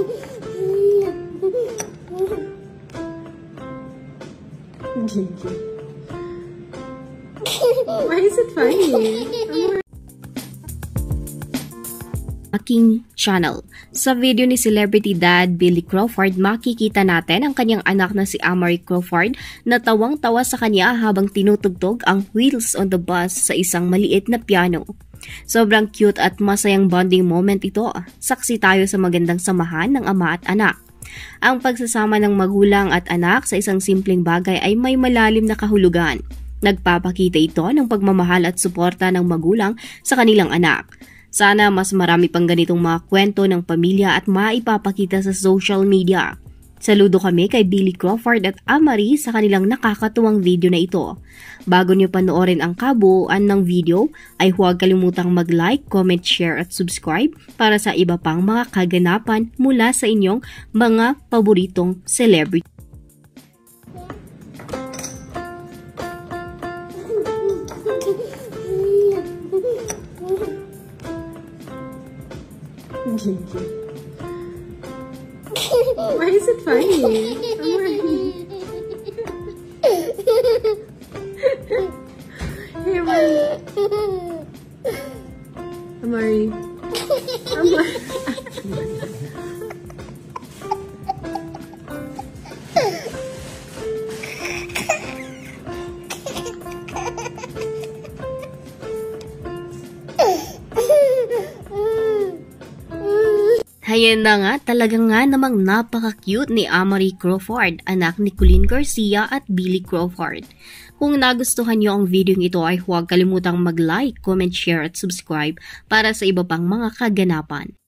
Why is it funny? Aking channel. Sa video ni Celebrity Dad Billy Crawford, makikita natin ang kanyang anak na si Amari Crawford na tawang-tawa sa kanya habang tinutugtog ang Wheels on the Bus sa isang maliit na piano. Sobrang cute at masayang bonding moment ito. Saksi tayo sa magandang samahan ng ama at anak. Ang pagsasama ng magulang at anak sa isang simpleng bagay ay may malalim na kahulugan. Nagpapakita ito ng pagmamahal at suporta ng magulang sa kanilang anak. Sana mas marami pang ganitong mga kwento ng pamilya at maipapakita sa social media. Saludo kami kay Billy Crawford at Amari sa kanilang nakakatuwang video na ito. Bago niyo panoorin ang kabuuan ng video, ay huwag kalimutang mag-like, comment, share at subscribe para sa iba pang mga kaganapan mula sa inyong mga paboritong celebrity. Why is it funny? Amari. Amari. Amari. Ayan na nga, talaga nga namang napaka-cute ni Amari Crawford, anak ni Colleen Garcia at Billy Crawford. Kung nagustuhan niyo ang video ito ay huwag kalimutang mag-like, comment, share at subscribe para sa iba pang mga kaganapan.